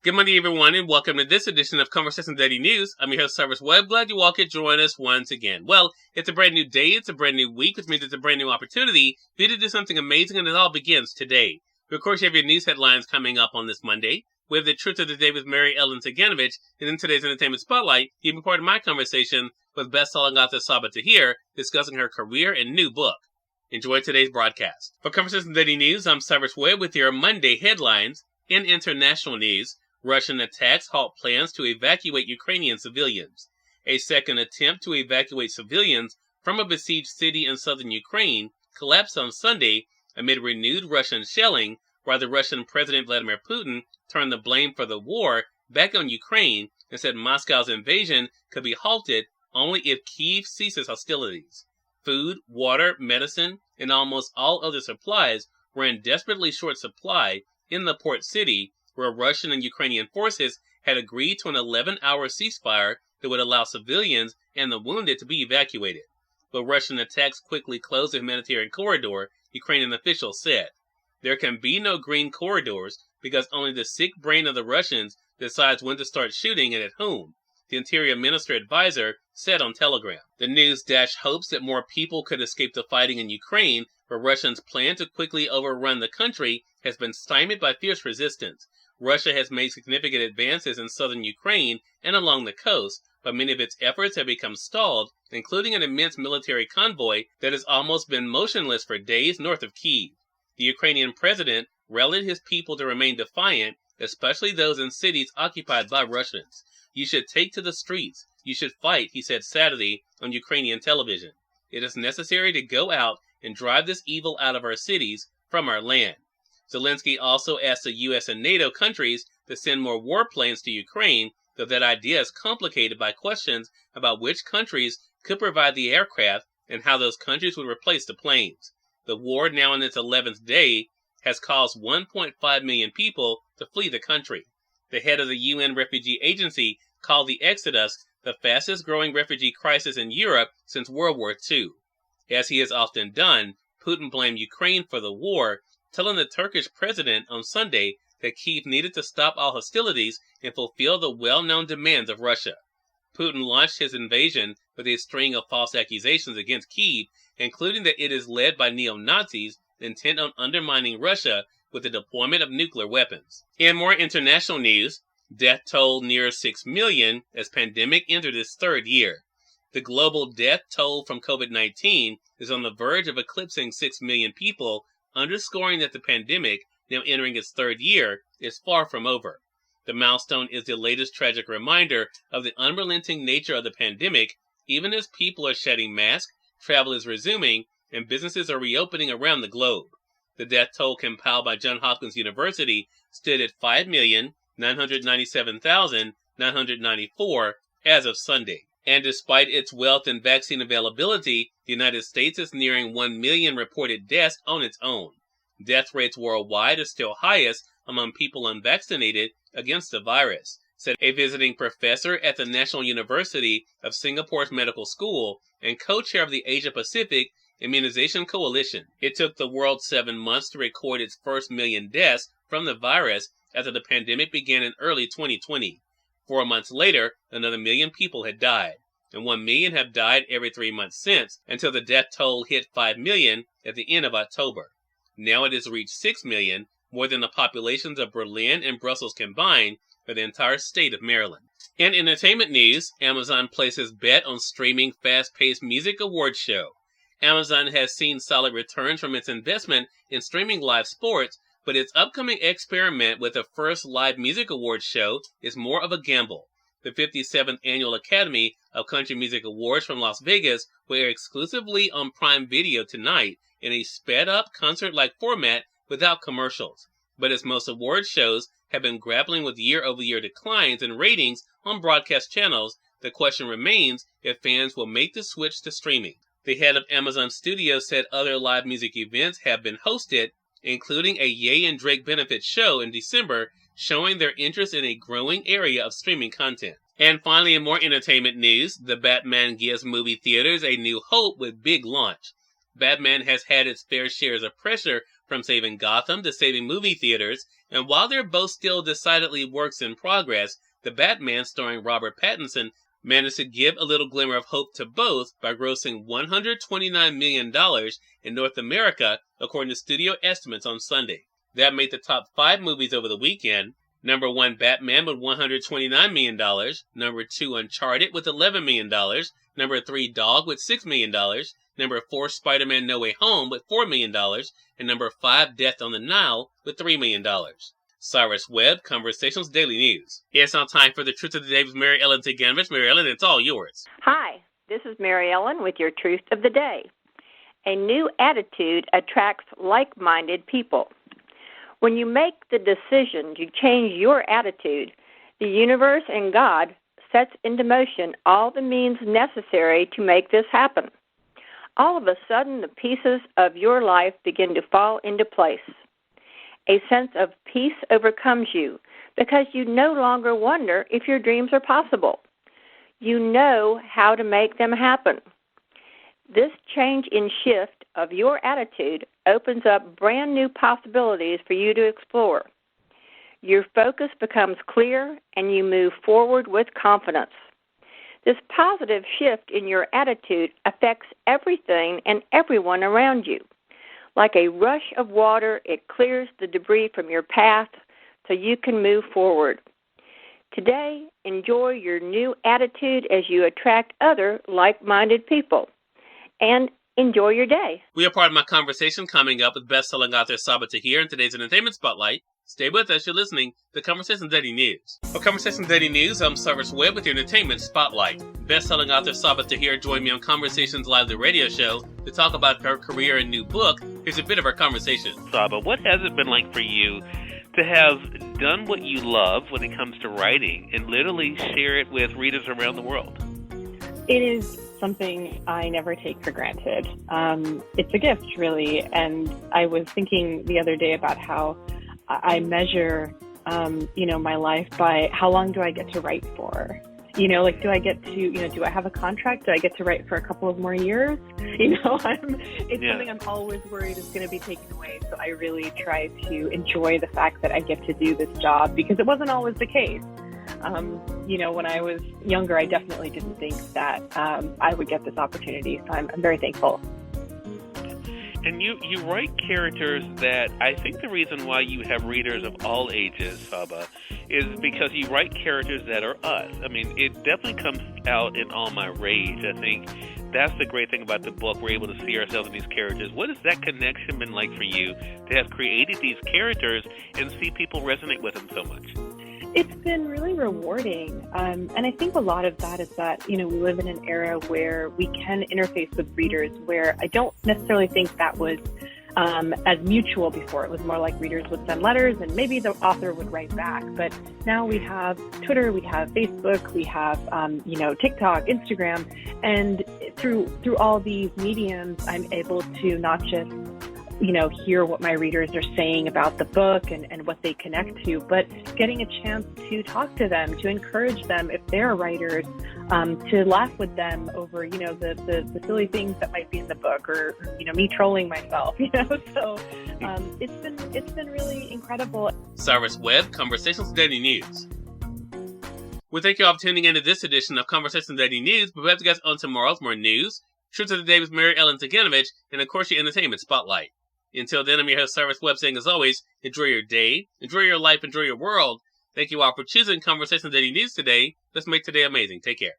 Good morning, everyone, and welcome to this edition of Conversation Daily News. I'm your host, Cyrus Webb. Glad you all could join us once again. Well, it's a brand new day, it's a brand new week, which means it's a brand new opportunity for you to do something amazing, and it all begins today. Of course, you have your news headlines coming up on this Monday. We have the Truth of the Day with Mary Ellen Ciganovich, and in today's Entertainment Spotlight, you've been part of my conversation with best-selling author Sabaa Tahir, discussing her career and new book. Enjoy today's broadcast. For Conversation Daily News, I'm Cyrus Webb with your Monday headlines. In international news, Russian attacks halt plans to evacuate Ukrainian civilians. A second attempt to evacuate civilians from a besieged city in southern Ukraine collapsed on Sunday amid renewed Russian shelling, while the Russian President Vladimir Putin turned the blame for the war back on Ukraine and said Moscow's invasion could be halted only if Kyiv ceases hostilities. Food, water, medicine, and almost all other supplies were in desperately short supply in the port city, where Russian and Ukrainian forces had agreed to an 11-hour ceasefire that would allow civilians and the wounded to be evacuated. But Russian attacks quickly closed the humanitarian corridor, Ukrainian officials said. There can be no green corridors because only the sick brain of the Russians decides when to start shooting and at whom, the Interior Minister advisor said on Telegram. The news hopes that more people could escape the fighting in Ukraine, where Russians' plan to quickly overrun the country has been stymied by fierce resistance. Russia has made significant advances in southern Ukraine and along the coast, but many of its efforts have become stalled, including an immense military convoy that has almost been motionless for days north of Kyiv. The Ukrainian president rallied his people to remain defiant, especially those in cities occupied by Russians. "You should take to the streets. You should fight," he said Saturday on Ukrainian television. "It is necessary to go out and drive this evil out of our cities, from our land." Zelensky also asked the U.S. and NATO countries to send more warplanes to Ukraine, though that idea is complicated by questions about which countries could provide the aircraft and how those countries would replace the planes. The war, now in its 11th day, has caused 1.5 million people to flee the country. The head of the UN Refugee Agency called the exodus the fastest-growing refugee crisis in Europe since World War II. As he has often done, Putin blamed Ukraine for the war, telling the Turkish president on Sunday that Kyiv needed to stop all hostilities and fulfill the well-known demands of Russia. Putin launched his invasion with a string of false accusations against Kyiv, including that it is led by neo-Nazis intent on undermining Russia with the deployment of nuclear weapons. In more international news, death toll near 6 million as pandemic entered its third year. The global death toll from COVID-19 is on the verge of eclipsing 6 million people, underscoring that the pandemic, now entering its third year, is far from over. The milestone is the latest tragic reminder of the unrelenting nature of the pandemic, even as people are shedding masks, travel is resuming, and businesses are reopening around the globe. The death toll compiled by Johns Hopkins University stood at 5,997,994 as of Sunday. And despite its wealth and vaccine availability, the United States is nearing 1 million reported deaths on its own. Death rates worldwide are still highest among people unvaccinated against the virus, said a visiting professor at the National University of Singapore's Medical School and co-chair of the Asia-Pacific Immunization Coalition. It took the world 7 months to record its first million deaths from the virus after the pandemic began in early 2020. 4 months later, another million people had died, and 1 million have died every 3 months since, until the death toll hit 5 million at the end of October. Now it has reached 6 million, more than the populations of Berlin and Brussels combined for the entire state of Maryland. In entertainment news, Amazon places bet on streaming fast-paced music awards show. Amazon has seen solid returns from its investment in streaming live sports, but its upcoming experiment with the first live music awards show is more of a gamble. The 57th Annual Academy of Country Music Awards from Las Vegas will air exclusively on Prime Video tonight in a sped-up concert-like format without commercials. But as most award shows have been grappling with year-over-year declines in ratings on broadcast channels, the question remains if fans will make the switch to streaming. The head of Amazon Studios said other live music events have been hosted, including a Ye and Drake benefit show in December, showing their interest in a growing area of streaming content. And finally, in more entertainment news, the Batman gives movie theaters a new hope with big launch. Batman has had its fair shares of pressure From saving Gotham to saving movie theaters, and while they're both still decidedly works in progress, The Batman starring Robert Pattinson managed to give a little glimmer of hope to both by grossing $129 million in North America, according to studio estimates on Sunday. That made the top 5 movies over the weekend. Number 1, Batman with $129 million. Number 2, Uncharted with $11 million. Number 3, Dog with $6 million. Number 4, Spider-Man No Way Home with $4 million. And number 5, Death on the Nile with $3 million. Cyrus Webb, Conversations Daily News. It's now time for the Truth of the Day with Mary Ellen Ciganovich. Mary Ellen, it's all yours. Hi, this is Mary Ellen with your Truth of the Day. A new attitude attracts like-minded people. When you make the decision to change your attitude, the universe and God sets into motion all the means necessary to make this happen. All of a sudden, the pieces of your life begin to fall into place. A sense of peace overcomes you because you no longer wonder if your dreams are possible. You know how to make them happen. This change in shift of your attitude opens up brand new possibilities for you to explore. Your focus becomes clear and you move forward with confidence. This positive shift in your attitude affects everything and everyone around you. Like a rush of water, it clears the debris from your path so you can move forward. Today, enjoy your new attitude as you attract other like-minded people. And enjoy your day. We are part of my conversation coming up with best-selling author Sabaa Tahir in today's Entertainment Spotlight. Stay with us. You're listening to Conversations Daily News. For Conversations Daily News, I'm Cyrus Webb with your Entertainment Spotlight. Best-selling author Sabaa Tahir joined me on Conversations Live, the radio show, to talk about her career and new book. Here's a bit of our conversation. Sabaa, what has it been like for you to have done what you love when it comes to writing and literally share it with readers around the world? It is something I never take for granted. It's a gift, really. And I was thinking the other day about how I measure, my life by how long do I get to write for? Do I get to, do I have a contract? Do I get to write for a couple of more years? It's something I'm always worried is going to be taken away. So I really try to enjoy the fact that I get to do this job because it wasn't always the case. When I was younger, I definitely didn't think that I would get this opportunity. So I'm very thankful. And you write characters that I think the reason why you have readers of all ages, Sabaa, is because you write characters that are us. I mean, it definitely comes out in All My Rage. I think that's the great thing about the book. We're able to see ourselves in these characters. What has that connection been like for you to have created these characters and see people resonate with them so much? It's been really rewarding. And I think a lot of that is that, we live in an era where we can interface with readers where I don't necessarily think that was as mutual before. It was more like readers would send letters and maybe the author would write back. But now we have Twitter, we have Facebook, we have, TikTok, Instagram. And through all these mediums, I'm able to not just hear what my readers are saying about the book and what they connect to, but getting a chance to talk to them, to encourage them if they're writers, to laugh with them over, the silly things that might be in the book or, me trolling myself, so it's been really incredible. Cyrus Webb, Conversations Daily News. We thank you all for tuning in to this edition of Conversations Daily News. We'll have you guys on tomorrow with more news, Truth of the Day with Mary Ellen Ciganovich, and of course your Entertainment Spotlight. Until then, I'm your host, Cyrus Webb, saying as always, enjoy your day, enjoy your life, enjoy your world. Thank you all for choosing Conversations Daily News today. Let's make today amazing. Take care.